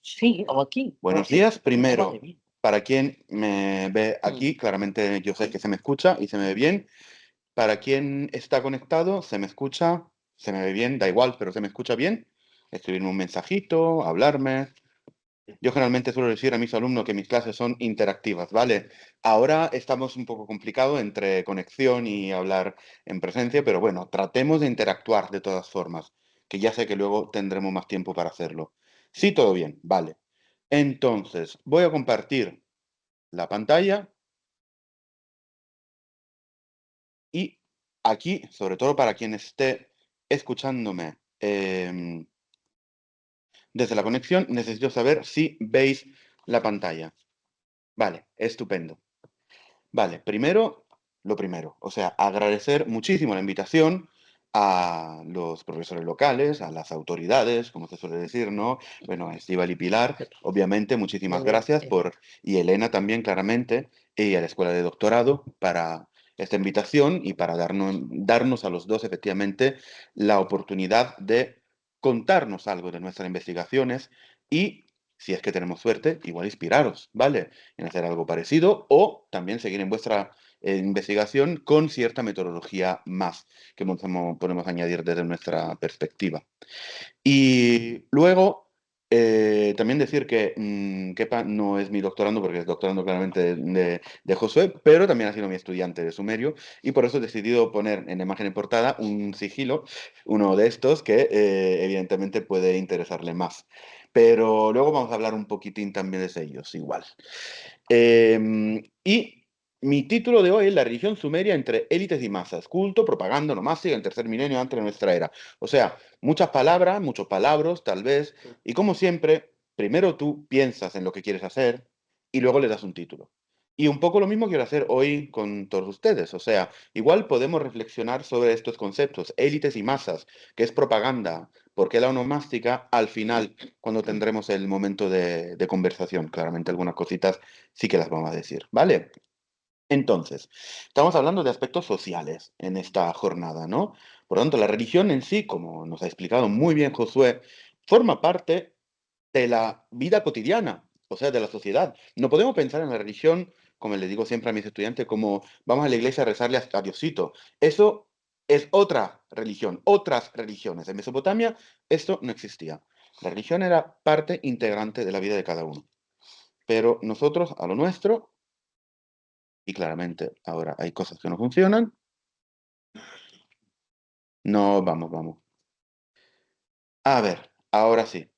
Sí, o aquí. Buenos Porque días. vale Primero, bien. para quien me ve Mm. aquí, claramente yo sé que se me escucha y se me ve bien. Para quien está conectado, se me escucha, se me ve bien, da igual, pero se me escucha bien. Escribirme un mensajito, hablarme. Yo generalmente suelo decir a mis alumnos que mis clases son interactivas, ¿vale? Ahora estamos un poco complicado entre conexión y hablar en presencia, pero bueno, tratemos de interactuar de todas formas, que ya sé que luego tendremos más tiempo para hacerlo. Sí, todo bien, vale. Entonces, voy a compartir la pantalla y aquí, sobre todo para quien esté escuchándome desde la conexión, necesito saber si veis la pantalla. Vale, estupendo. Vale, primero, lo primero, o sea, agradecer muchísimo la invitación a los profesores locales, a las autoridades, como se suele decir, ¿no? Bueno, a Estíbal y Pilar, obviamente, muchísimas gracias por, y Elena también, claramente, y a la Escuela de Doctorado para esta invitación y para darnos a los dos, efectivamente, la oportunidad de contarnos algo de nuestras investigaciones y, si es que tenemos suerte, igual inspiraros, ¿vale? En hacer algo parecido o también seguir en vuestra investigación con cierta metodología más que podemos añadir desde nuestra perspectiva. Y luego, también decir que Kepa no es mi doctorando, porque es doctorando claramente de Josué, pero también ha sido mi estudiante de sumerio, y por eso he decidido poner en la imagen en portada un sigilo, uno de estos, que evidentemente puede interesarle más. Pero luego vamos a hablar un poquitín también de ellos, igual. Y mi título de hoy es La religión sumeria entre élites y masas, culto, propaganda, onomástica, en tercer milenio antes de nuestra era. O sea, muchas palabras, muchos palabras, tal vez, y como siempre, primero tú piensas en lo que quieres hacer y luego le das un título. Y un poco lo mismo quiero hacer hoy con todos ustedes. O sea, igual podemos reflexionar sobre estos conceptos, élites y masas, qué es propaganda, por qué la onomástica, al final, cuando tendremos el momento de conversación. Claramente algunas cositas sí que las vamos a decir, ¿vale? Entonces, estamos hablando de aspectos sociales en esta jornada, ¿no? Por lo tanto, la religión en sí, como nos ha explicado muy bien Josué, forma parte de la vida cotidiana, o sea, de la sociedad. No podemos pensar en la religión, como le digo siempre a mis estudiantes, como vamos a la iglesia a rezarle a Diosito. Eso es otra religión, otras religiones. En Mesopotamia esto no existía. La religión era parte integrante de la vida de cada uno. Pero nosotros, a lo nuestro, y claramente ahora hay cosas que no funcionan, no, vamos. A ver, ahora sí.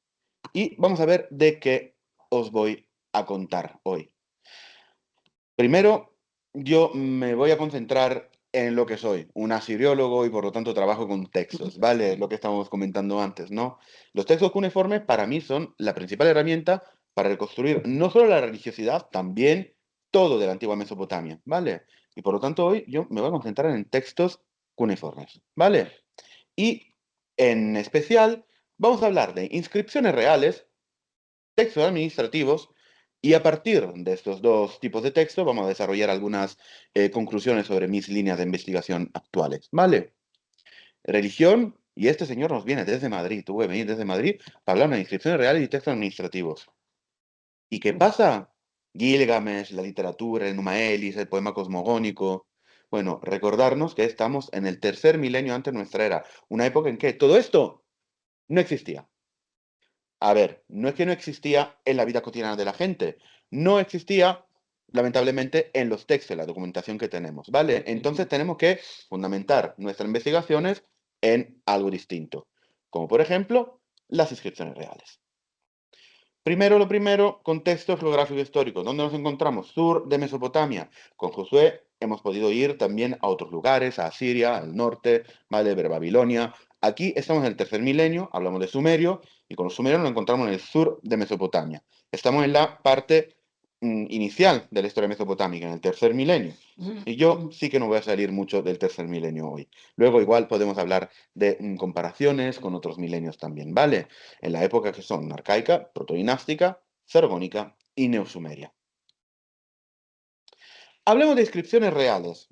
Y vamos a ver de qué os voy a contar hoy. Primero, yo me voy a concentrar en lo que soy, un asiriólogo y por lo tanto trabajo con textos, ¿vale? Lo que estábamos comentando antes, ¿no? Los textos cuneiformes para mí son la principal herramienta para reconstruir no solo la religiosidad, también todo de la antigua Mesopotamia, ¿vale? Y por lo tanto hoy yo me voy a concentrar en textos cuneiformes, ¿vale? Y en especial vamos a hablar de inscripciones reales, textos administrativos, y a partir de estos dos tipos de texto vamos a desarrollar algunas conclusiones sobre mis líneas de investigación actuales. ¿Vale? Religión, y este señor nos viene desde Madrid, tuvo que venir desde Madrid para hablar de inscripciones reales y textos administrativos. ¿Y qué pasa? Gilgamesh, la literatura, el Numa Elis, el poema cosmogónico. Bueno, recordarnos que estamos en el tercer milenio antes de nuestra era, una época en que todo esto no existía. A ver, no es que no existía en la vida cotidiana de la gente, no existía, lamentablemente, en los textos, en la documentación que tenemos, ¿vale? Entonces tenemos que fundamentar nuestras investigaciones en algo distinto, como por ejemplo las inscripciones reales. Primero, lo primero, contexto geográfico histórico. ¿Dónde nos encontramos? Sur de Mesopotamia. Con Josué hemos podido ir también a otros lugares, a Siria, al norte, ¿vale? Ver Babilonia. Aquí estamos en el tercer milenio, hablamos de Sumerio, y con los sumerios nos encontramos en el sur de Mesopotamia. Estamos en la parte inicial de la historia mesopotámica, en el tercer milenio. Y yo sí que no voy a salir mucho del tercer milenio hoy. Luego igual podemos hablar de comparaciones con otros milenios también, ¿vale? En la época que son arcaica, protodinástica, sargónica y neosumeria. Hablemos de inscripciones reales.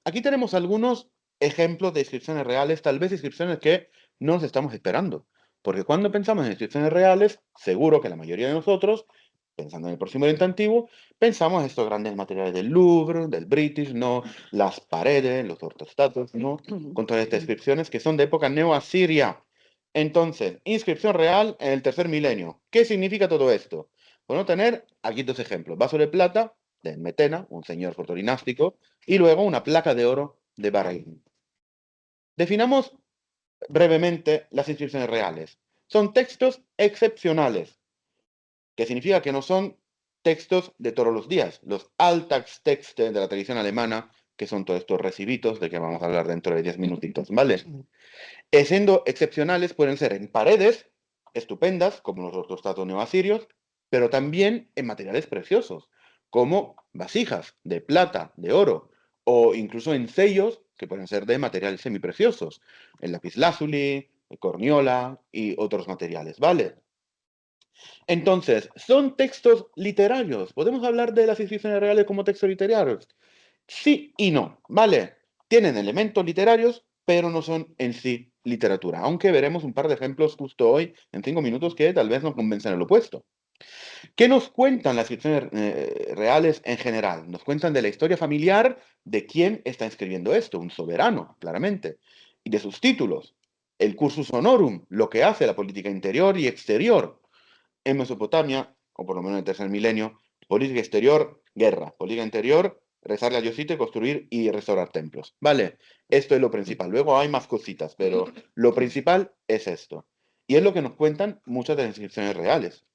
Aquí tenemos algunos ejemplos de inscripciones reales, tal vez inscripciones que no nos estamos esperando. Porque cuando pensamos en inscripciones reales, seguro que la mayoría de nosotros, pensando en el próximo Oriente Antiguo, pensamos en estos grandes materiales del Louvre, del British, ¿no? Las paredes, los ortostatos, ¿no? Con todas estas inscripciones que son de época neoasiria. Entonces, inscripción real en el tercer milenio. ¿Qué significa todo esto? Podemos tener aquí dos ejemplos. Vaso de plata de Metena, un señor fotodinástico, y luego una placa de oro de Bahrein. Definamos brevemente las inscripciones reales. Son textos excepcionales, que significa que no son textos de todos los días. Los Alltagstexte de la tradición alemana, que son todos estos recibitos de que vamos a hablar dentro de 10 minutitos, ¿vale? Siendo excepcionales, pueden ser en paredes estupendas, como los ortostatos neoasirios, pero también en materiales preciosos, como vasijas de plata, de oro, o incluso en sellos que pueden ser de materiales semipreciosos, el lapislázuli, el corniola y otros materiales, ¿vale? Entonces, ¿son textos literarios? ¿Podemos hablar de las inscripciones reales como textos literarios? Sí y no, ¿vale? Tienen elementos literarios, pero no son en sí literatura, aunque veremos un par de ejemplos justo hoy, en 5 minutos, que tal vez nos convencen el opuesto. ¿Qué nos cuentan las inscripciones reales en general? Nos cuentan de la historia familiar de quién está escribiendo esto, un soberano, claramente, y de sus títulos, el cursus honorum, lo que hace la política interior y exterior, en Mesopotamia, o por lo menos en el tercer milenio, política exterior, guerra. Política interior, rezarle a Diosito y construir y restaurar templos. ¿Vale? Esto es lo principal. Luego hay más cositas, pero lo principal es esto. Y es lo que nos cuentan muchas de las inscripciones reales.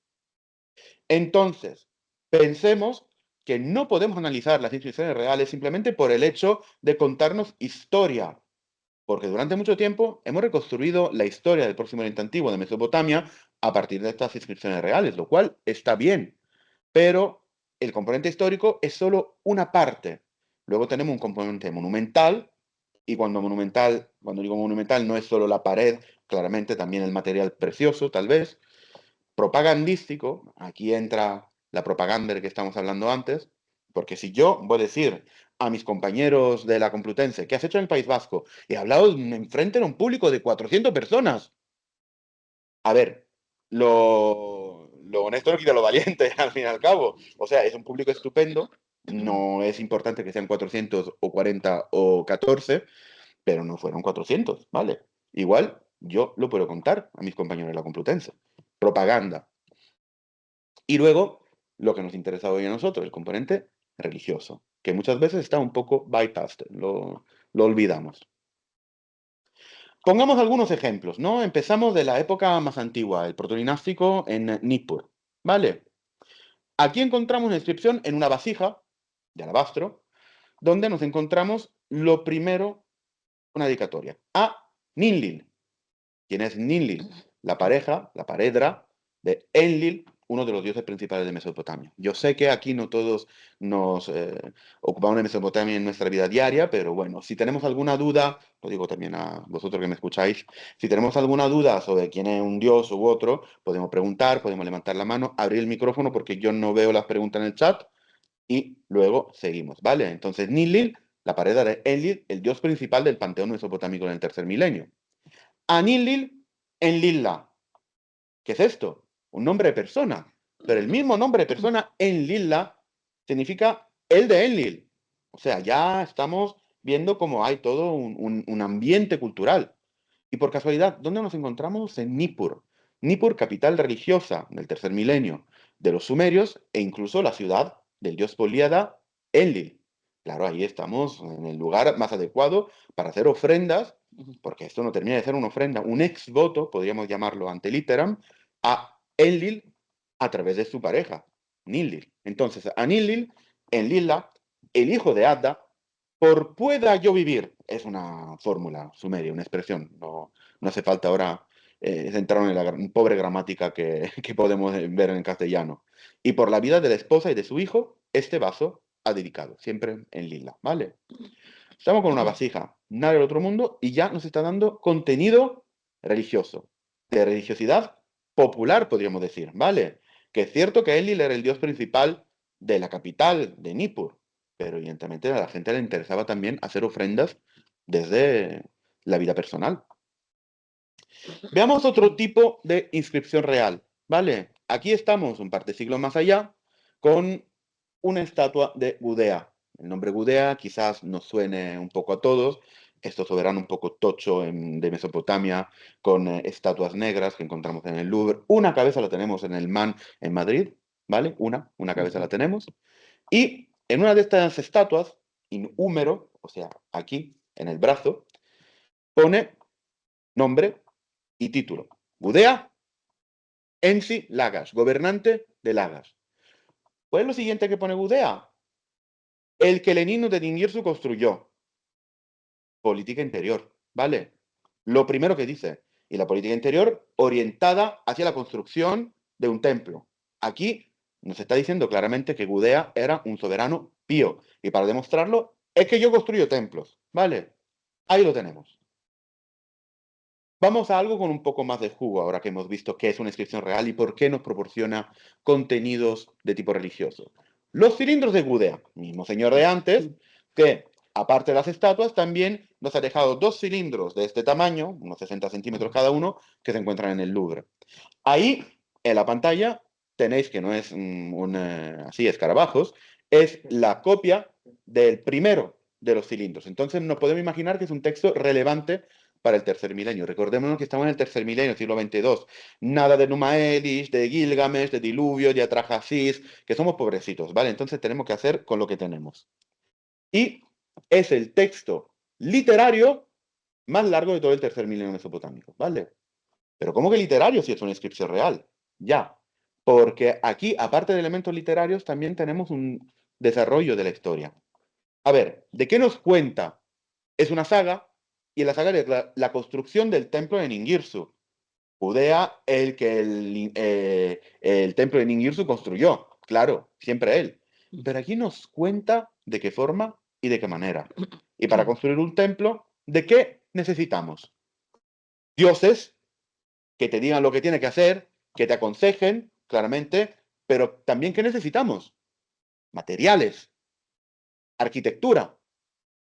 Entonces, pensemos que no podemos analizar las inscripciones reales simplemente por el hecho de contarnos historia, porque durante mucho tiempo hemos reconstruido la historia del Próximo Oriente Antiguo de Mesopotamia a partir de estas inscripciones reales, lo cual está bien, pero el componente histórico es solo una parte. Luego tenemos un componente monumental, y cuando digo monumental, no es solo la pared, claramente también el material precioso, tal vez. Propagandístico, aquí entra la propaganda de que estamos hablando antes, porque si yo voy a decir a mis compañeros de la Complutense, ¿qué has hecho en el País Vasco? He hablado enfrente de un público de 400 personas. A ver, lo honesto no quita lo valiente, al fin y al cabo. O sea, es un público estupendo, no es importante que sean 400 o 40 o 14, pero no fueron 400, ¿vale? Igual yo lo puedo contar a mis compañeros de la Complutense. Propaganda. Y luego, lo que nos interesa hoy a nosotros, el componente religioso, que muchas veces está un poco bypassed, lo olvidamos. Pongamos algunos ejemplos, ¿no? Empezamos de la época más antigua, el protodinástico en Nippur, ¿vale? Aquí encontramos una inscripción en una vasija de alabastro, donde nos encontramos lo primero, una dedicatoria, a Ninlil. ¿Quién es Ninlil? La pareja, la paredra de Enlil, uno de los dioses principales de Mesopotamia. Yo sé que aquí no todos nos ocupamos de Mesopotamia en nuestra vida diaria, pero bueno, si tenemos alguna duda, lo digo también a vosotros que me escucháis, si tenemos alguna duda sobre quién es un dios u otro, podemos preguntar, podemos levantar la mano, abrir el micrófono porque yo no veo las preguntas en el chat y luego seguimos, ¿vale? Entonces, Ninlil, la paredra de Enlil, el dios principal del panteón mesopotámico en el tercer milenio. Anilil Enlil. ¿Qué es esto? Un nombre de persona. Pero el mismo nombre de persona, Enlil, significa el de Enlil. O sea, ya estamos viendo cómo hay todo un ambiente cultural. Y por casualidad, ¿dónde nos encontramos? En Nippur. Nippur, capital religiosa del tercer milenio de los sumerios e incluso la ciudad del dios Políada, Enlil. Claro, ahí estamos en el lugar más adecuado para hacer ofrendas, porque esto no termina de ser una ofrenda, un ex voto, podríamos llamarlo ante literam, a Enlil a través de su pareja, Ninlil. Entonces, a Ninlil, Enlila, el hijo de Adda, por pueda yo vivir, es una fórmula sumeria, una expresión, no hace falta ahora centrarnos en la pobre gramática que podemos ver en castellano. Y por la vida de la esposa y de su hijo, este vaso ha dedicado, siempre en lila, ¿vale? Estamos con una vasija, nada del otro mundo, y ya nos está dando contenido religioso, de religiosidad popular, podríamos decir, ¿vale? Que es cierto que Enlil era el dios principal de la capital, de Nippur, pero evidentemente a la gente le interesaba también hacer ofrendas desde la vida personal. Veamos otro tipo de inscripción real, ¿vale? Aquí estamos un par de siglos más allá con una estatua de Gudea. El nombre Gudea quizás nos suene un poco a todos. Esto soberano un poco tocho de Mesopotamia, con estatuas negras que encontramos en el Louvre. Una cabeza la tenemos en el Man en Madrid, ¿vale? Una cabeza la tenemos. Y en una de estas estatuas, in húmero, o sea, aquí, en el brazo, pone nombre y título. Gudea Ensi Lagas, gobernante de Lagas. ¿Cuál es lo siguiente que pone Gudea? El que Lenin de Ningirsu construyó. Política interior, ¿vale? Lo primero que dice. Y la política interior orientada hacia la construcción de un templo. Aquí nos está diciendo claramente que Gudea era un soberano pío. Y para demostrarlo, es que yo construyo templos, ¿vale? Ahí lo tenemos. Vamos a algo con un poco más de jugo, ahora que hemos visto qué es una inscripción real y por qué nos proporciona contenidos de tipo religioso. Los cilindros de Gudea, mismo señor de antes, que aparte de las estatuas, también nos ha dejado dos cilindros de este tamaño, unos 60 centímetros cada uno, que se encuentran en el Louvre. Ahí, en la pantalla, tenéis que no es así escarabajos, es la copia del primero de los cilindros. Entonces nos podemos imaginar que es un texto relevante para el tercer milenio. Recordémonos que estamos en el tercer milenio, siglo XXII. Nada de Numa Elish, de Gilgamesh, de Diluvio, de Atrahasis, que somos pobrecitos, ¿vale? Entonces tenemos que hacer con lo que tenemos. Y es el texto literario más largo de todo el tercer milenio mesopotámico, ¿vale? Pero ¿cómo que literario si es una inscripción real? Ya, porque aquí, aparte de elementos literarios, también tenemos un desarrollo de la historia. A ver, ¿de qué nos cuenta? Es una saga, y en la saga es la construcción del templo de Ningirsu. Judea, el templo de Ningirsu construyó, claro, siempre él. Pero aquí nos cuenta de qué forma y de qué manera. Y para construir un templo, ¿de qué necesitamos? Dioses que te digan lo que tienes que hacer, que te aconsejen, claramente, pero también ¿qué necesitamos? Materiales, arquitectura,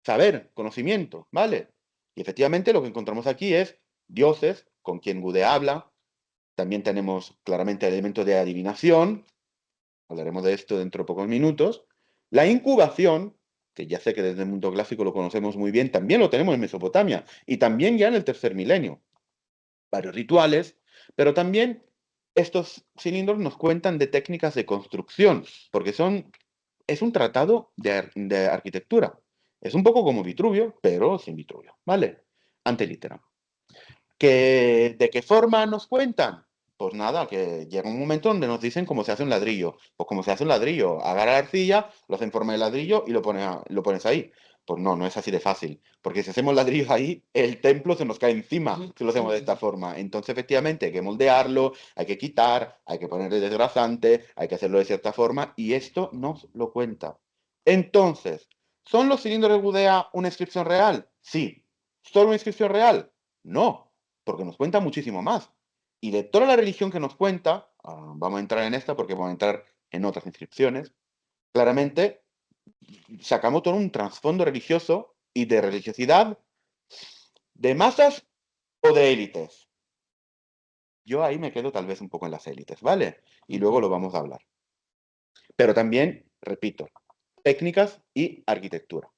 saber, conocimiento, ¿vale? Y efectivamente lo que encontramos aquí es dioses con quien Gude habla, también tenemos claramente elementos de adivinación, hablaremos de esto dentro de pocos minutos, la incubación, que ya sé que desde el mundo clásico lo conocemos muy bien, también lo tenemos en Mesopotamia y también ya en el tercer milenio. Varios rituales, pero también estos cilindros nos cuentan de técnicas de construcción, porque es un tratado de arquitectura. Es un poco como Vitruvio, pero sin Vitruvio, ¿vale? Ante litteram. ¿De qué forma nos cuentan? Pues nada, que llega un momento donde nos dicen cómo se hace un ladrillo. Pues cómo se hace un ladrillo. Agarra la arcilla, lo hace en forma de ladrillo y lo pones ahí. Pues no, no es así de fácil. Porque si hacemos ladrillos ahí, el templo se nos cae encima si lo hacemos de esta forma. Entonces, efectivamente, hay que moldearlo, hay que quitar, hay que ponerle desgrasante, hay que hacerlo de cierta forma y esto nos lo cuenta. Entonces, ¿son los cilindros de Gudea una inscripción real? Sí. ¿Solo una inscripción real? No, porque nos cuenta muchísimo más. Y de toda la religión que nos cuenta, vamos a entrar en esta porque vamos a entrar en otras inscripciones, claramente sacamos todo un trasfondo religioso y de religiosidad de masas o de élites. Yo ahí me quedo tal vez un poco en las élites, ¿vale? Y luego lo vamos a hablar. Pero también, repito, técnicas y arquitectura.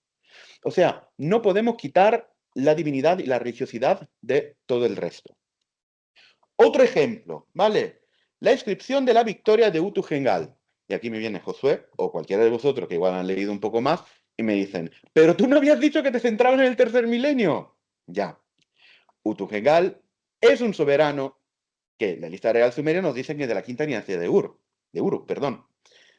O sea, no podemos quitar la divinidad y la religiosidad de todo el resto. Otro ejemplo, ¿vale? La inscripción de la victoria de Utu-Gengal. Y aquí me viene Josué o cualquiera de vosotros que igual han leído un poco más y me dicen, pero tú no habías dicho que te centrabas en el tercer milenio. Ya, Utu-Gengal es un soberano que la lista real sumeria nos dice que es de la quinta dinastía de Uruk, perdón.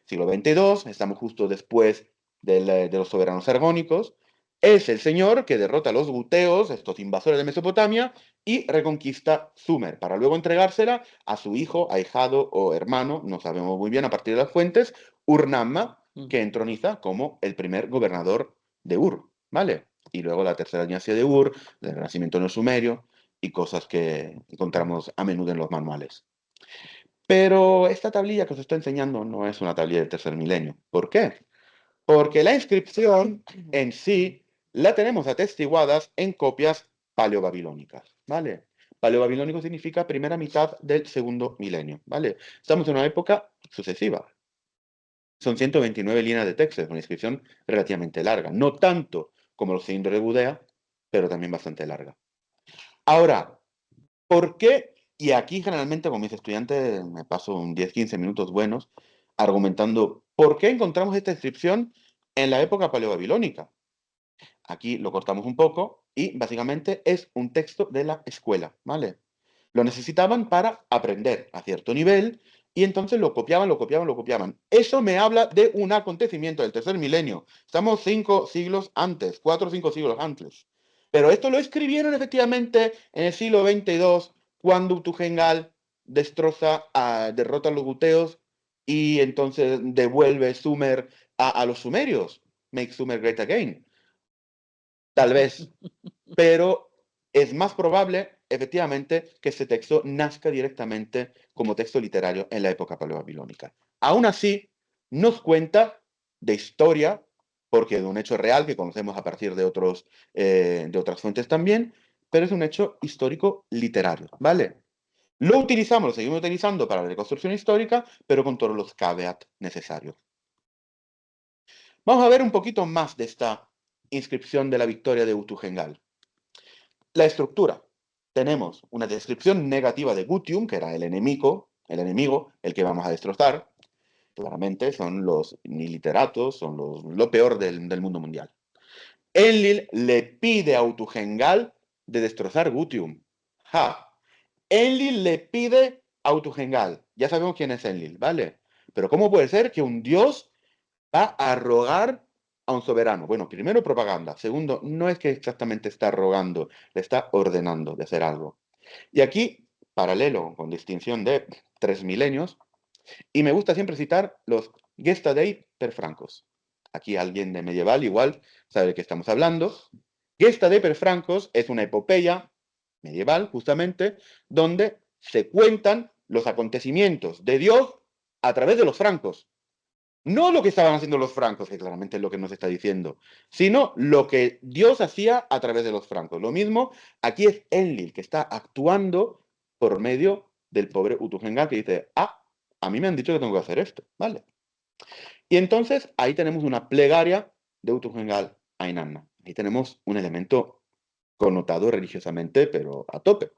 Siglo XXII, estamos justo después de los soberanos argónicos. Es el señor que derrota a los guteos, estos invasores de Mesopotamia, y reconquista Sumer, para luego entregársela a su hijo, ahijado o hermano, no sabemos muy bien a partir de las fuentes, Ur-Namma, que entroniza como el primer gobernador de Ur, ¿vale? Y luego la tercera dinastía de Ur, el renacimiento en el sumerio, y cosas que encontramos a menudo en los manuales. Pero esta tablilla que os estoy enseñando no es una tablilla del tercer milenio. ¿Por qué? Porque la inscripción en sí la tenemos atestiguadas en copias paleobabilónicas, ¿vale? Paleobabilónico significa primera mitad del segundo milenio, ¿vale? Estamos en una época sucesiva. Son 129 líneas de texto, es una inscripción relativamente larga. No tanto como los cilindros de Gudea, pero también bastante larga. Ahora, ¿por qué? Y aquí generalmente con mis estudiantes me paso un 10-15 minutos buenos argumentando por qué encontramos esta inscripción en la época paleobabilónica. Aquí lo cortamos un poco y básicamente es un texto de la escuela, ¿vale? Lo necesitaban para aprender a cierto nivel y entonces lo copiaban, lo copiaban, lo copiaban. Eso me habla de un acontecimiento del tercer milenio. Estamos 5 siglos antes, 4 o 5 siglos antes. Pero esto lo escribieron efectivamente en el siglo XXII, cuando Utujengal derrota a los guteos y entonces devuelve Sumer a los sumerios. Make Sumer great again. Tal vez, pero es más probable, efectivamente, que ese texto nazca directamente como texto literario en la época paleobabilónica. Aún así, nos cuenta de historia, porque es un hecho real que conocemos a partir de otras fuentes también, pero es un hecho histórico literario, ¿vale? Lo utilizamos, lo seguimos utilizando para la reconstrucción histórica, pero con todos los caveats necesarios. Vamos a ver un poquito más de esta inscripción de la victoria de Utujengal. La estructura. Tenemos una descripción negativa de Gutium, que era el enemigo, el que vamos a destrozar. Claramente son los niliteratos, son lo peor del mundo mundial. Enlil le pide a Utujengal de destrozar Gutium. ¡Ja! Enlil le pide a Utujengal. Ya sabemos quién es Enlil, ¿vale? Pero ¿cómo puede ser que un dios va a rogar a un soberano? Bueno, primero propaganda. Segundo, no es que exactamente está rogando, le está ordenando de hacer algo. Y aquí, paralelo, con distinción de 3 milenios, y me gusta siempre citar los Gesta Dei per Francos. Aquí alguien de medieval igual sabe de qué estamos hablando. Gesta Dei per Francos es una epopeya medieval, justamente, donde se cuentan los acontecimientos de Dios a través de los francos. No lo que estaban haciendo los francos, que claramente es lo que nos está diciendo, sino lo que Dios hacía a través de los francos. Lo mismo, aquí es Enlil, que está actuando por medio del pobre Utujengal, que dice, a mí me han dicho que tengo que hacer esto, ¿vale? Y entonces ahí tenemos una plegaria de Utujengal a Inanna. Ahí tenemos un elemento connotado religiosamente, pero a tope.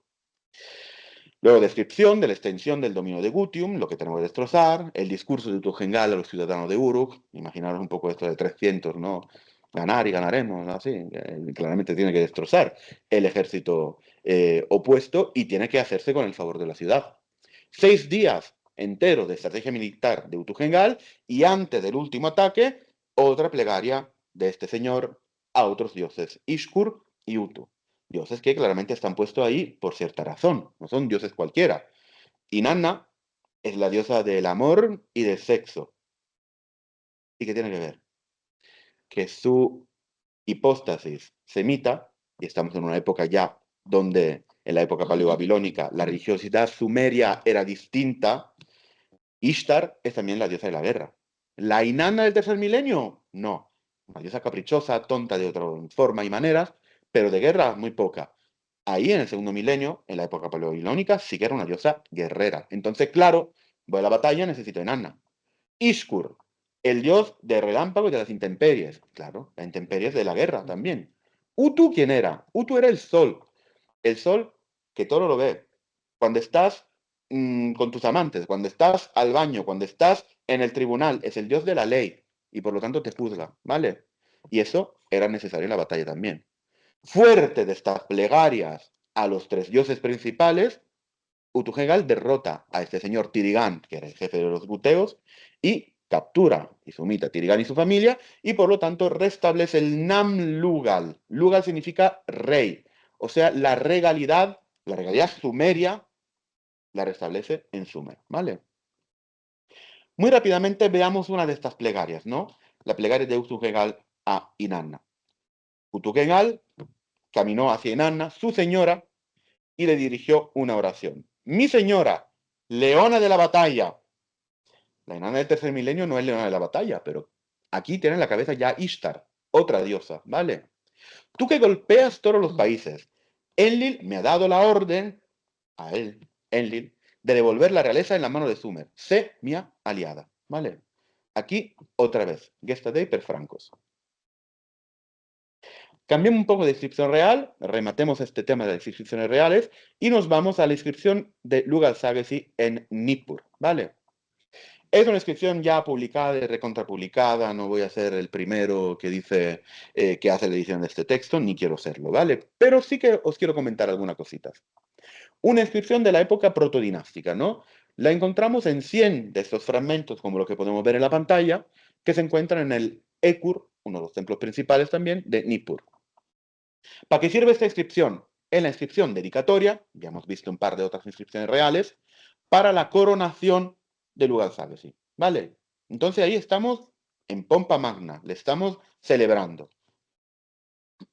Luego, descripción de la extensión del dominio de Gutium, lo que tenemos que destrozar, el discurso de Utujengal a los ciudadanos de Uruk, imaginaros un poco esto de 300, ¿no? Ganar y ganaremos, así, claramente tiene que destrozar el ejército opuesto y tiene que hacerse con el favor de la ciudad. 6 días enteros de estrategia militar de Utujengal y antes del último ataque, otra plegaria de este señor a otros dioses, Ishkur y Utu. Dioses que claramente están puestos ahí por cierta razón, no son dioses cualquiera. Inanna es la diosa del amor y del sexo. ¿Y qué tiene que ver? Que su hipóstasis semita, y estamos en una época ya donde en la época paleobabilónica la religiosidad sumeria era distinta, Ishtar es también la diosa de la guerra. ¿La Inanna del tercer milenio? No. Una diosa caprichosa, tonta de otra forma y maneras, pero de guerra muy poca. Ahí en el segundo milenio, en la época paleobabilónica, sí que era una diosa guerrera. Entonces, claro, voy a la batalla, necesito Inanna. Ishkur, el dios de relámpagos y de las intemperies. Claro, la intemperie es de la guerra también. Utu, ¿quién era? Utu era el sol. El sol que todo lo ve. Cuando estás con tus amantes, cuando estás al baño, cuando estás en el tribunal, es el dios de la ley y por lo tanto te juzga, ¿vale? Y eso era necesario en la batalla también. Fuerte de estas plegarias a los 3 dioses principales, Utujegal derrota a este señor Tirigán, que era el jefe de los guteos, y captura y somete a Tirigán y su familia, y por lo tanto restablece el Nam-Lugal. Lugal significa rey, o sea, la regalidad sumeria, la restablece en Sumer, ¿vale? Muy rápidamente veamos una de estas plegarias, ¿no? La plegaria de Utujegal a Inanna. Utujegal caminó hacia Inanna, su señora, y le dirigió una oración. Mi señora, leona de la batalla. La enana del tercer milenio no es leona de la batalla, pero aquí tiene en la cabeza ya Ishtar, otra diosa, ¿vale? Tú que golpeas todos los países. Enlil me ha dado la orden a él, Enlil, de devolver la realeza en la mano de Sumer. Sé mia aliada, ¿vale? Aquí, otra vez, gestadei per francos. Cambiemos un poco de inscripción real, rematemos este tema de las inscripciones reales y nos vamos a la inscripción de Lugal Sagesi en Nippur, ¿vale? Es una inscripción ya publicada y recontrapublicada, no voy a ser el primero que dice que hace la edición de este texto, ni quiero serlo, ¿vale? Pero sí que os quiero comentar algunas cositas. Una inscripción de la época protodinástica, ¿no? La encontramos en 100 de estos fragmentos, como lo que podemos ver en la pantalla, que se encuentran en el Ekur, uno de los templos principales también, de Nippur. ¿Para qué sirve esta inscripción? En la inscripción dedicatoria, ya hemos visto un par de otras inscripciones reales, para la coronación de Lugal-Sagesi, ¿vale? Entonces ahí estamos en pompa magna, le estamos celebrando.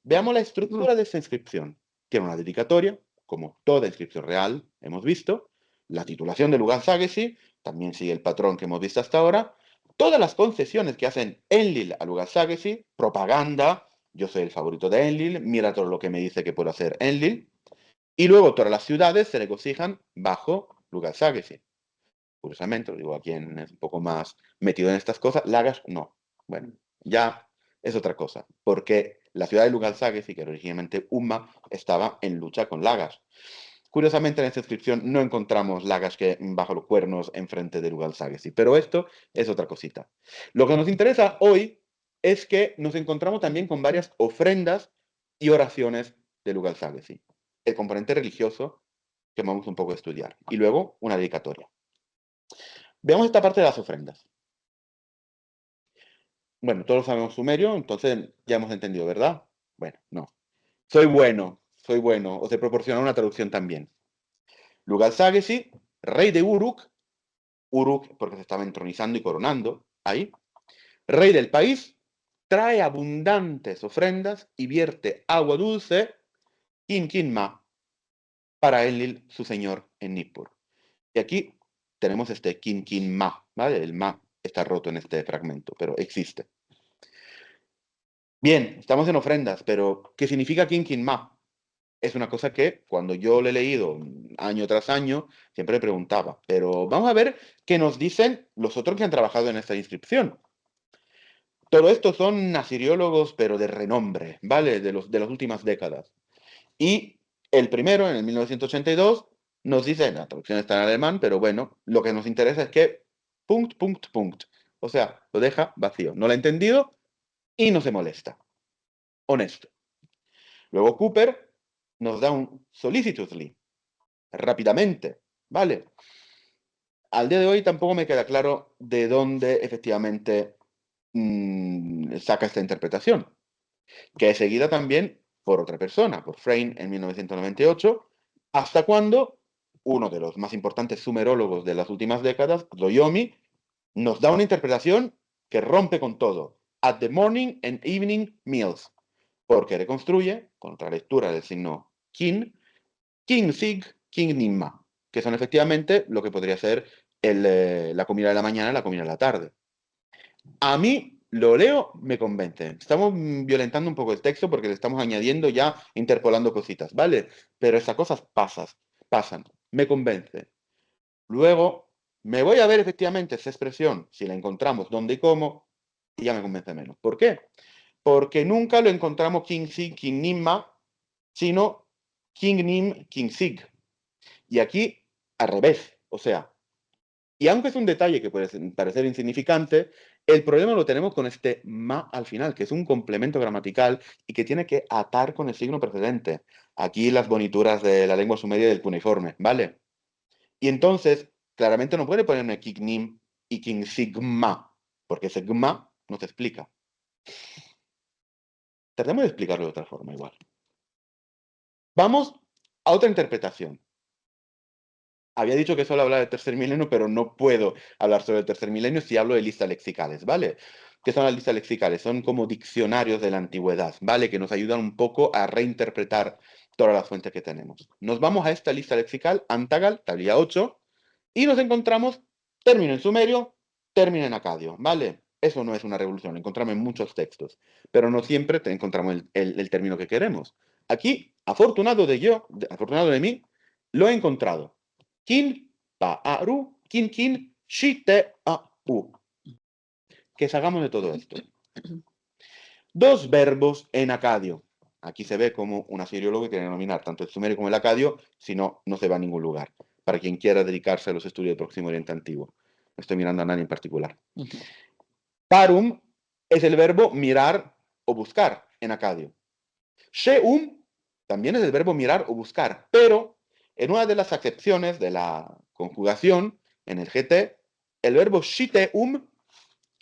Veamos la estructura de esta inscripción. Tiene una dedicatoria, como toda inscripción real, hemos visto, la titulación de Lugal-Sagesi, también sigue el patrón que hemos visto hasta ahora, todas las concesiones que hacen Enlil a Lugal-Sagesi, propaganda, yo soy el favorito de Enlil, mira todo lo que me dice que puedo hacer Enlil, y luego todas las ciudades se regocijan bajo Lugal-Sagesi. Curiosamente, lo digo a quien es un poco más metido en estas cosas, Lagash no. Bueno, ya es otra cosa, porque la ciudad de Lugal-Sagesi, que era originalmente Umma, estaba en lucha con Lagash. Curiosamente, en esta inscripción no encontramos Lagash que bajo los cuernos enfrente de Lugal-Sagesi, pero esto es otra cosita. Lo que nos interesa hoy es que nos encontramos también con varias ofrendas y oraciones de Lugal-Sagesi. El componente religioso que vamos un poco a estudiar. Y luego una dedicatoria. Veamos esta parte de las ofrendas. Bueno, todos sabemos sumerio, entonces ya hemos entendido, ¿verdad? Bueno, no. Soy bueno. Os he proporcionado una traducción también. Lugal-Sagesi, rey de Uruk, Uruk porque se estaba entronizando y coronando ahí, rey del país, trae abundantes ofrendas y vierte agua dulce, Kinkinma, para Enlil, su señor, en Nippur. Y aquí tenemos este Kinkinma, ¿vale? El ma está roto en este fragmento, pero existe. Bien, estamos en ofrendas, pero ¿qué significa Kinkinma? Es una cosa que cuando yo lo he leído año tras año, siempre me preguntaba. Pero vamos a ver qué nos dicen los otros que han trabajado en esta inscripción. Todo esto son asiriólogos, pero de renombre, ¿vale? De las últimas décadas. Y el primero, en el 1982, nos dice, la traducción está en alemán, pero bueno, lo que nos interesa es que punct, punct, punct. O sea, lo deja vacío. No lo ha entendido y no se molesta. Honesto. Luego Cooper nos da un solicitously, rápidamente, ¿vale? Al día de hoy tampoco me queda claro de dónde efectivamente saca esta interpretación, que es seguida también por otra persona, por Frame en 1998, hasta cuando uno de los más importantes sumerólogos de las últimas décadas, Doyomi, nos da una interpretación que rompe con todo. At the morning and evening meals, porque reconstruye, con otra lectura del signo Kin, King Sig, King Nimma, que son efectivamente lo que podría ser la comida de la mañana y la comida de la tarde. A mí lo leo, me convence. Estamos violentando un poco el texto porque le estamos añadiendo ya, interpolando cositas, ¿vale? Pero esas cosas pasan, me convence. Luego, me voy a ver efectivamente esa expresión, si la encontramos dónde y cómo, y ya me convence menos. ¿Por qué? Porque nunca lo encontramos King Sig, King Nimma, sino King Nim, King Sig. Y aquí, al revés. O sea, y aunque es un detalle que puede parecer insignificante, el problema lo tenemos con este ma al final, que es un complemento gramatical y que tiene que atar con el signo precedente. Aquí las bonituras de la lengua sumeria del cuneiforme, ¿vale? Y entonces, claramente no puede ponerme kignim y king sigma, porque sigma no te explica. Tratemos de explicarlo de otra forma igual. Vamos a otra interpretación. Había dicho que solo hablaba del tercer milenio, pero no puedo hablar sobre el tercer milenio si hablo de listas lexicales, ¿vale? ¿Qué son las listas lexicales? Son como diccionarios de la antigüedad, ¿vale? Que nos ayudan un poco a reinterpretar todas las fuentes que tenemos. Nos vamos a esta lista lexical, Antagal, tablilla 8, y nos encontramos término en sumerio, término en acadio, ¿vale? Eso no es una revolución, lo encontramos en muchos textos, pero no siempre encontramos el término que queremos. Aquí, afortunado de mí, Lo he encontrado. Kin, pa'aru, kin, kin, shite, u. Que salgamos de todo esto. Dos verbos en acadio. Aquí se ve como un asiriólogo quiere denominar tanto el sumerio como el acadio, si no, no se va a ningún lugar. Para quien quiera dedicarse a los estudios del Próximo Oriente Antiguo. No estoy mirando a nadie en particular. Parum es el verbo mirar o buscar en acadio. Sheum también es el verbo mirar o buscar, pero en una de las acepciones de la conjugación, en el GT, el verbo shiteum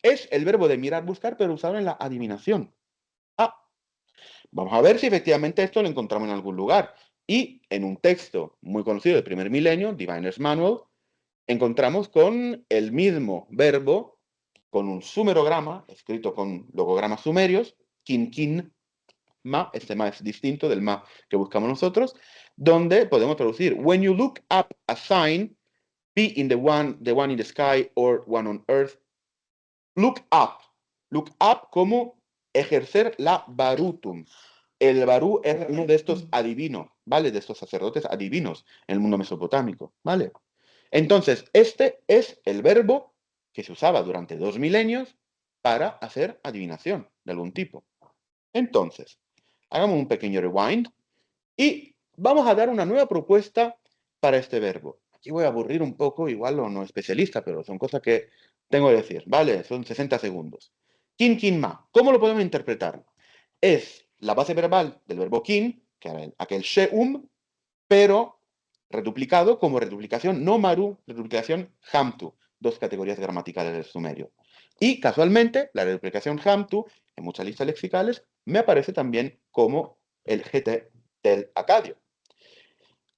es el verbo de mirar, buscar, pero usado en la adivinación. Ah, vamos a ver si efectivamente esto lo encontramos en algún lugar. Y en un texto muy conocido del primer milenio, Diviner's Manual, encontramos con el mismo verbo, con un sumerograma, escrito con logogramas sumerios, kin, kin, ma, este ma es distinto del ma que buscamos nosotros, donde podemos traducir, when you look up a sign, be in the one in the sky or one on earth, look up. Look up como ejercer la barutum. El barú es uno de estos adivinos, ¿vale? De estos sacerdotes adivinos en el mundo mesopotámico, ¿vale? Entonces, este es el verbo que se usaba durante 2 milenios para hacer adivinación de algún tipo. Entonces, hagamos un pequeño rewind y vamos a dar una nueva propuesta para este verbo. Aquí voy a aburrir un poco, igual o no especialista, pero son cosas que tengo que decir, ¿vale? Son 60 segundos. Kin, kin, ma. ¿Cómo lo podemos interpretar? Es la base verbal del verbo kin, que era aquel sheum, pero reduplicado como reduplicación no maru, reduplicación hamtu, dos categorías gramaticales del sumerio. Y casualmente, la reduplicación hamtu, en muchas listas lexicales, me aparece también como el GT del acadio.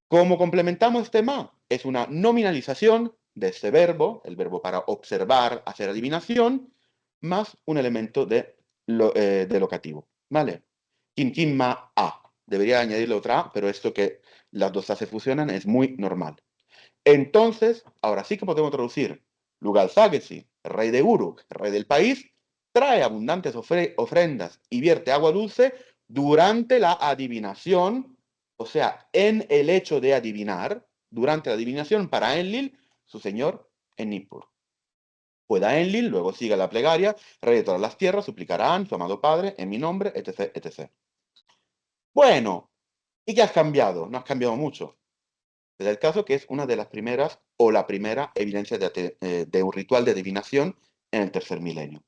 ¿Cómo complementamos este ma? Es una nominalización de este verbo, el verbo para observar, hacer adivinación, más un elemento de locativo. ¿Vale? Kin, kin, ma, a. Debería añadirle otra a, pero esto que las dos a se fusionan es muy normal. Entonces, ahora sí que podemos traducir. Lugal-Zagesi, rey de Uruk, rey del país, trae abundantes ofrendas y vierte agua dulce durante la adivinación, o sea, en el hecho de adivinar, durante la adivinación para Enlil, su señor, en Nippur. Pueda Enlil, luego siga la plegaria, rey de todas las tierras, suplicarán, su amado padre, en mi nombre, etc., etc. Bueno, ¿y qué has cambiado? No has cambiado mucho. Es el caso que es una de las primeras o la primera evidencia de un ritual de adivinación en el tercer milenio.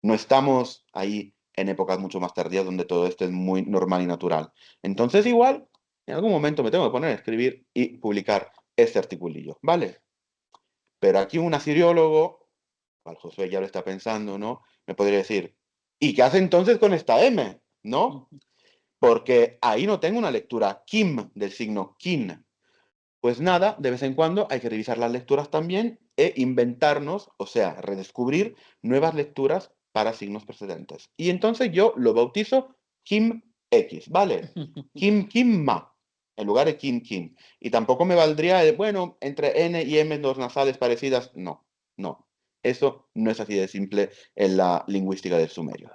No estamos ahí en épocas mucho más tardías donde todo esto es muy normal y natural. Entonces igual, en algún momento me tengo que poner a escribir y publicar este articulillo, ¿vale? Pero aquí un asiriólogo, cual Josué ya lo está pensando, ¿no? Me podría decir, ¿y qué hace entonces con esta M? ¿No? Porque ahí no tengo una lectura kim del signo kin. Pues nada, de vez en cuando hay que revisar las lecturas también e inventarnos, o sea, redescubrir nuevas lecturas para signos precedentes. Y entonces yo lo bautizo Kim X, ¿vale? Kim Kim Ma, en lugar de Kim Kim. Y tampoco me valdría, bueno, entre N y M dos nasales parecidas. No, no. Eso no es así de simple en la lingüística del sumerio.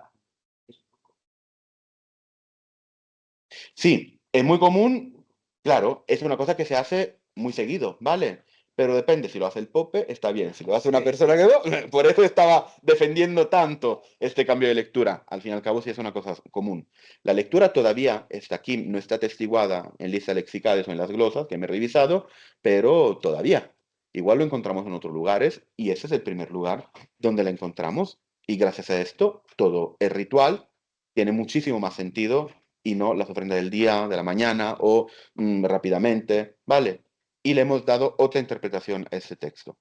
Sí, es muy común, claro, es una cosa que se hace muy seguido, ¿vale? Pero depende, si lo hace el Pope, está bien. Si lo hace una persona que no, por eso estaba defendiendo tanto este cambio de lectura. Al fin y al cabo, sí es una cosa común. La lectura todavía está aquí, no está atestiguada en listas lexicales o en las glosas que me he revisado, pero todavía. Igual lo encontramos en otros lugares y ese es el primer lugar donde la encontramos. Y gracias a esto, todo es ritual, tiene muchísimo más sentido y no las ofrendas del día, de la mañana o rápidamente, ¿vale? Y le hemos dado otra interpretación a ese texto.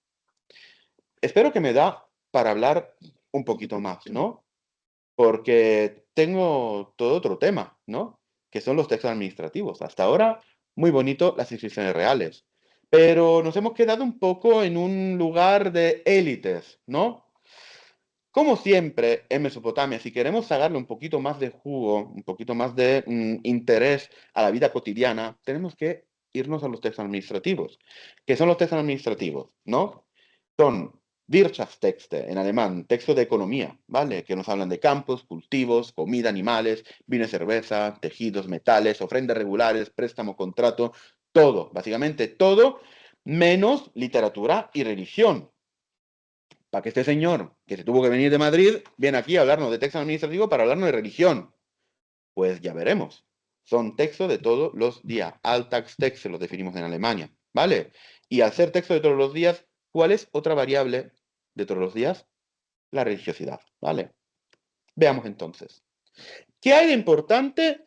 Espero que me da para hablar un poquito más, ¿no? Porque tengo todo otro tema, ¿no? Que son los textos administrativos. Hasta ahora, muy bonito las inscripciones reales. Pero nos hemos quedado un poco en un lugar de élites, ¿no? Como siempre en Mesopotamia, si queremos sacarle un poquito más de jugo, un poquito más de interés a la vida cotidiana, tenemos que irnos a los textos administrativos. ¿Qué son los textos administrativos? ¿No? Son Wirtschaftstexte en alemán, textos de economía, ¿vale? Que nos hablan de campos, cultivos, comida, animales, vino y cerveza, tejidos, metales, ofrendas regulares, préstamo, contrato, Todo, básicamente todo, menos literatura y religión. Para que este señor, que se tuvo que venir de Madrid, viene aquí a hablarnos de texto administrativo para hablarnos de religión. Pues ya veremos. Son textos de todos los días. Alltagstext se los definimos en Alemania, ¿vale? Y al ser texto de todos los días, ¿cuál es otra variable de todos los días? La religiosidad, ¿vale? Veamos entonces. ¿Qué hay de importante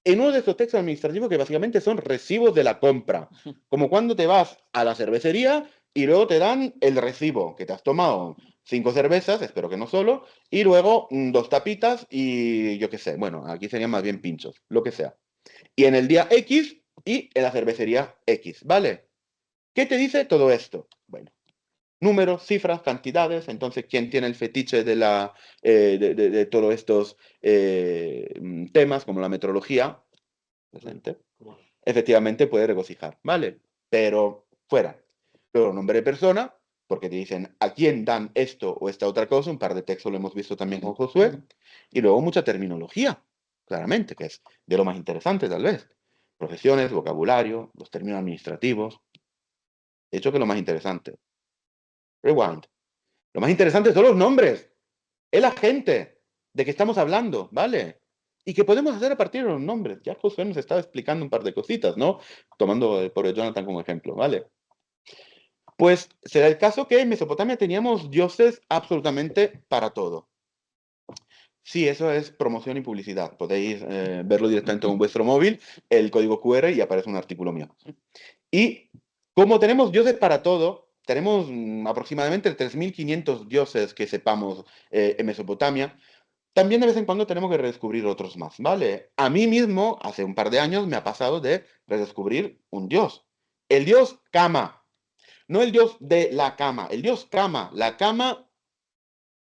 en uno de estos textos administrativos que básicamente son recibos de la compra? Como cuando te vas a la cervecería y luego te dan el recibo, que te has tomado 5 cervezas, espero que no solo, y luego 2 tapitas y yo qué sé, bueno, aquí serían más bien pinchos, lo que sea. Y en el día X y en la cervecería X, ¿vale? ¿Qué te dice todo esto? Bueno, números, cifras, cantidades. Entonces, ¿quién tiene el fetiche de todos estos temas, como la metrología? Presente. Efectivamente puede regocijar, ¿vale? Pero fuera. Luego, nombre de persona, porque te dicen a quién dan esto o esta otra cosa. Un par de textos lo hemos visto también con Josué. Y luego mucha terminología, claramente, que es de lo más interesante, tal vez. Profesiones, vocabulario, los términos administrativos. De hecho, que es lo más interesante. Rewind. Lo más interesante son los nombres. Es la gente de que estamos hablando, ¿vale? ¿Y qué podemos hacer a partir de los nombres? Ya Josué nos estaba explicando un par de cositas, ¿no? Tomando el pobre Jonathan como ejemplo, ¿vale? Pues será el caso que en Mesopotamia teníamos dioses absolutamente para todo. Sí, eso es promoción y publicidad. Podéis verlo directamente en vuestro móvil, el código QR y aparece un artículo mío. Y como tenemos dioses para todo, tenemos aproximadamente 3.500 dioses que sepamos en Mesopotamia. También de vez en cuando tenemos que redescubrir otros más, ¿vale? A mí mismo, hace un par de años, me ha pasado de redescubrir un dios. El dios Kama. No el dios de la cama, el dios Kama. La cama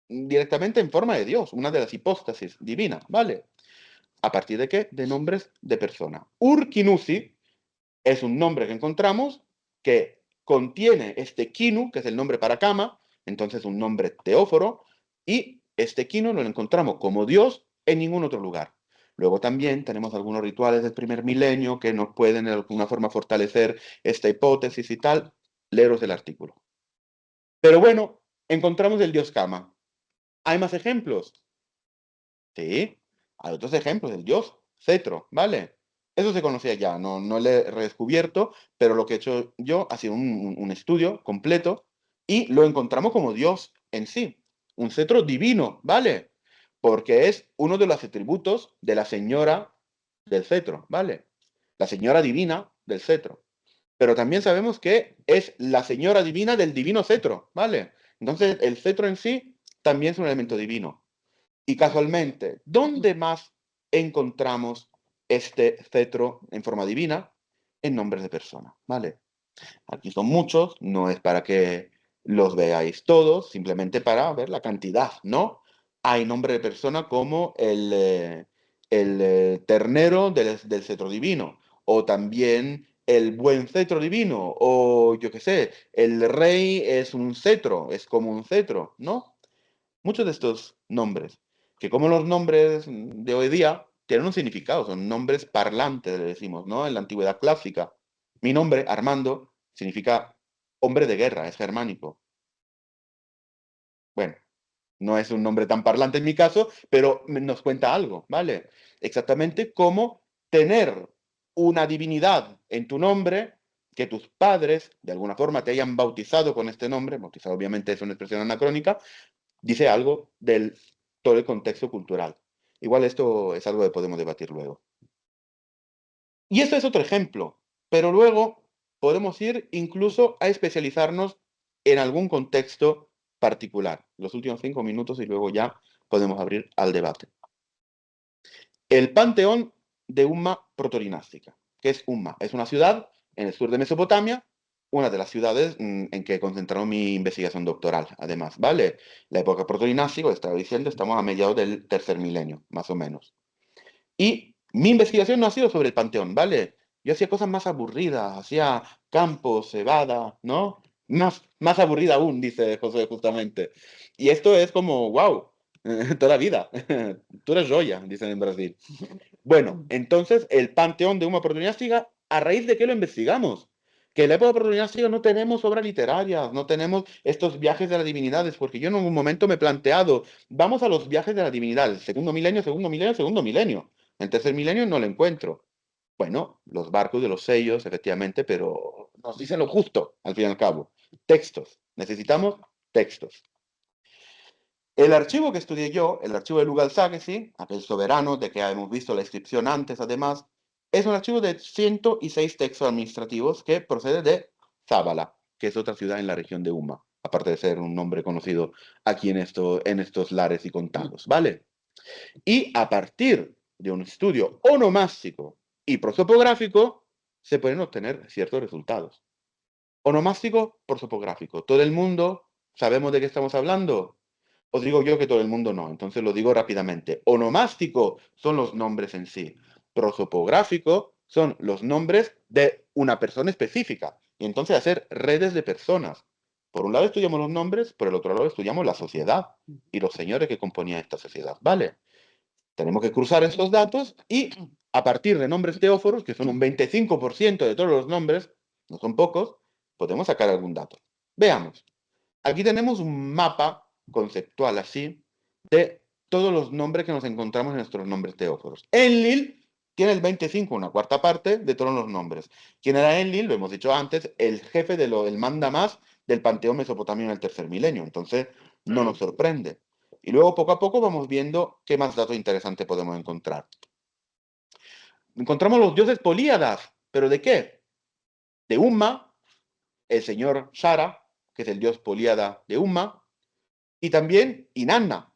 directamente en forma de dios, una de las hipóstasis divinas, ¿vale? ¿A partir de qué? De nombres de persona. Urkinusi es un nombre que encontramos que contiene este Kinu, que es el nombre para Kama, entonces un nombre teóforo, y este Kinu lo encontramos como Dios en ningún otro lugar. Luego también tenemos algunos rituales del primer milenio que nos pueden de alguna forma fortalecer esta hipótesis y tal. Leeros el artículo. Pero bueno, encontramos el dios Kama. ¿Hay más ejemplos? Sí, hay otros ejemplos, el dios cetro, ¿vale? Eso se conocía ya, no lo he redescubierto, pero lo que he hecho yo ha sido un estudio completo y lo encontramos como Dios en sí, un cetro divino, ¿vale? Porque es uno de los atributos de la señora del cetro, ¿vale? La señora divina del cetro. Pero también sabemos que es la señora divina del divino cetro, ¿vale? Entonces el cetro en sí también es un elemento divino. Y casualmente, ¿dónde más encontramos este cetro en forma divina? En nombres de personas, ¿vale? Aquí son muchos, no es para que los veáis todos, simplemente para ver la cantidad, ¿no? Hay nombre de persona como el ternero del cetro divino, o también el buen cetro divino, o yo qué sé, el rey es un cetro, es como un cetro, ¿no? Muchos de estos nombres, que como los nombres de hoy día tienen un significado, son nombres parlantes, le decimos, ¿no? En la antigüedad clásica. Mi nombre, Armando, significa hombre de guerra, es germánico. Bueno, no es un nombre tan parlante en mi caso, pero nos cuenta algo, ¿vale? Exactamente como tener una divinidad en tu nombre, que tus padres de alguna forma te hayan bautizado con este nombre, bautizado obviamente es una expresión anacrónica, dice algo del todo el contexto cultural. Igual esto es algo que podemos debatir luego. Y esto es otro ejemplo, pero luego podemos ir incluso a especializarnos en algún contexto particular. Los últimos 5 minutos y luego ya podemos abrir al debate. El panteón de Umma protorinástica. ¿Qué es Umma? Es una ciudad en el sur de Mesopotamia, una de las ciudades en que concentraron mi investigación doctoral, además, ¿vale? La época protorinástica, estaba diciendo, estamos a mediados del tercer milenio, más o menos. Y mi investigación no ha sido sobre el panteón, ¿vale? Yo hacía cosas más aburridas, hacía campos, cebada, ¿no? Más aburrida aún, dice José justamente. Y esto es como, wow, toda la vida. Tú eres joya, dicen en Brasil. Bueno, entonces el panteón de una oportunidad siga ¿A raíz de qué lo investigamos? Que en la época protoinástica no tenemos obras literarias, no tenemos estos viajes de las divinidades, porque yo en algún momento me he planteado, vamos a los viajes de la divinidad, el segundo milenio, segundo milenio, segundo milenio. El tercer milenio no lo encuentro. Bueno, los barcos de los sellos, efectivamente, pero nos dicen lo justo, al fin y al cabo. Textos. Necesitamos textos. El archivo que estudié yo, el archivo de Lugal-Sagaci, aquel soberano de que hemos visto la inscripción antes, además, es un archivo de 106 textos administrativos que procede de Zabala, que es otra ciudad en la región de Uma, aparte de ser un nombre conocido aquí en estos lares y contados, ¿vale? Y a partir de un estudio onomástico y prosopográfico, se pueden obtener ciertos resultados. Onomástico, prosopográfico. Todo el mundo sabemos de qué estamos hablando. Os digo yo que todo el mundo no, entonces lo digo rápidamente. Onomástico son los nombres en sí. Prosopográfico son los nombres de una persona específica. Y entonces hacer redes de personas. Por un lado estudiamos los nombres, por el otro lado estudiamos la sociedad y los señores que componían esta sociedad. ¿Vale? Tenemos que cruzar estos datos y a partir de nombres teóforos, que son un 25% de todos los nombres, no son pocos, podemos sacar algún dato. Veamos. Aquí tenemos un mapa conceptual así de todos los nombres que nos encontramos en nuestros nombres teóforos. Enlil tiene el 25, una cuarta parte de todos los nombres. ¿Quién era Enlil? Lo hemos dicho antes, el jefe el manda más del panteón mesopotamio en el tercer milenio. Entonces, no nos sorprende. Y luego, poco a poco, vamos viendo qué más datos interesantes podemos encontrar. Encontramos los dioses políadas. ¿Pero de qué? De Umma, el señor Shara, que es el dios políada de Umma, y también Inanna,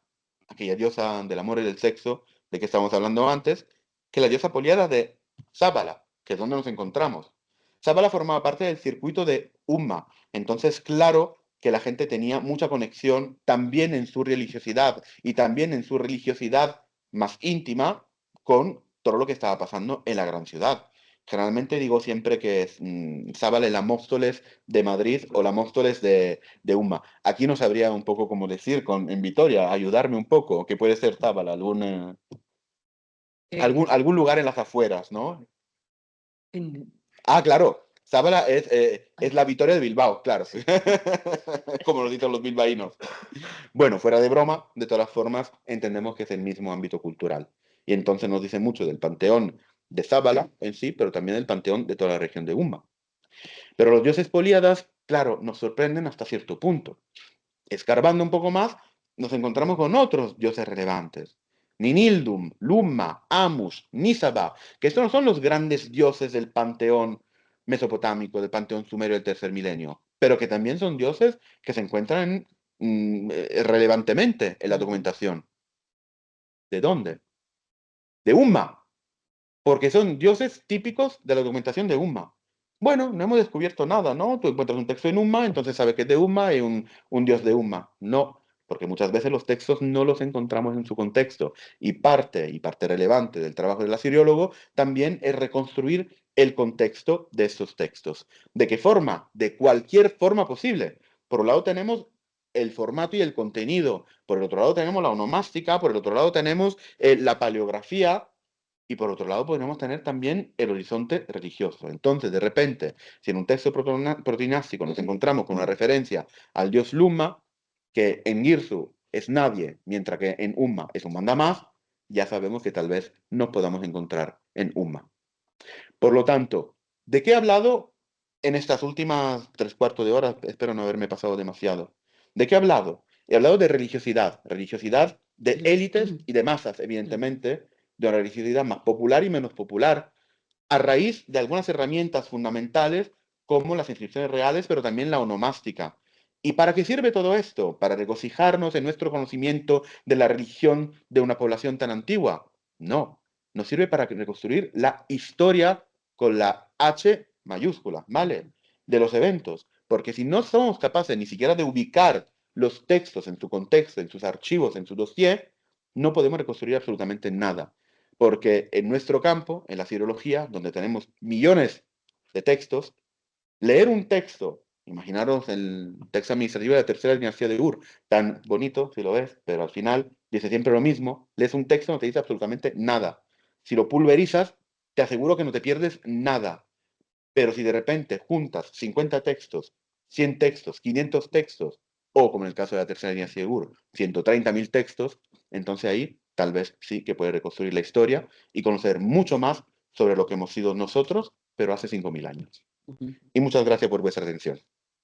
aquella diosa del amor y del sexo de que estábamos hablando antes, que es la diosa poliada de Zabala, que es donde nos encontramos. Zabala formaba parte del circuito de Umma, entonces claro que la gente tenía mucha conexión también en su religiosidad y también en su religiosidad más íntima con todo lo que estaba pasando en la gran ciudad. Generalmente digo siempre que es Zabala el Móstoles de Madrid o la Móstoles de Umma. Aquí no sabría un poco cómo decir en Vitoria, ayudarme un poco, que puede ser Zabala, algún lugar en las afueras, ¿no? Ah, claro. Zabala es la Vitoria de Bilbao, claro. Como lo dicen los bilbaínos. Bueno, fuera de broma, de todas formas, entendemos que es el mismo ámbito cultural. Y entonces nos dice mucho del panteón de Zabala en sí, pero también del panteón de toda la región de Umma. Pero los dioses políadas, claro, nos sorprenden hasta cierto punto. Escarbando un poco más, nos encontramos con otros dioses relevantes. Ninildum, Lumma, Amus, Nisaba, que estos no son los grandes dioses del panteón mesopotámico, del panteón sumerio del tercer milenio, pero que también son dioses que se encuentran relevantemente en la documentación. ¿De dónde? De Umma, porque son dioses típicos de la documentación de Umma. Bueno, no hemos descubierto nada, ¿no? Tú encuentras un texto en Umma, entonces sabes que es de Umma y un dios de Umma. No, porque muchas veces los textos no los encontramos en su contexto. Y parte relevante del trabajo del asiriólogo también es reconstruir el contexto de estos textos. ¿De qué forma? De cualquier forma posible. Por un lado tenemos el formato y el contenido, por el otro lado tenemos la onomástica, por el otro lado tenemos la paleografía, y por otro lado, podemos tener también el horizonte religioso. Entonces, de repente, si en un texto protinástico nos encontramos con una referencia al dios Lumma, que en Girsu es nadie, mientras que en Umma es un mandamás, ya sabemos que tal vez nos podamos encontrar en Umma. Por lo tanto, ¿de qué he hablado en estas últimas tres cuartos de hora? Espero no haberme pasado demasiado. ¿De qué he hablado? He hablado de religiosidad de élites y de masas, evidentemente, de una religiosidad más popular y menos popular, a raíz de algunas herramientas fundamentales como las inscripciones reales, pero también la onomástica. ¿Y para qué sirve todo esto? ¿Para regocijarnos en nuestro conocimiento de la religión de una población tan antigua? No, nos sirve para reconstruir la historia con la H mayúscula, ¿vale? De los eventos. Porque si no somos capaces ni siquiera de ubicar los textos en su contexto, en sus archivos, en su dossier, no podemos reconstruir absolutamente nada. Porque en nuestro campo, en la filología, donde tenemos millones de textos, leer un texto, imaginaros el texto administrativo de la tercera dinastía de Ur, tan bonito si lo ves, pero al final dice siempre lo mismo, lees un texto no te dice absolutamente nada. Si lo pulverizas, te aseguro que no te pierdes nada. Pero si de repente juntas 50 textos, 100 textos, 500 textos, o como en el caso de la tercera línea Segur, 130.000 textos, entonces ahí tal vez sí que puedes reconstruir la historia y conocer mucho más sobre lo que hemos sido nosotros, pero hace 5.000 años. Ujú. Y muchas gracias por vuestra atención.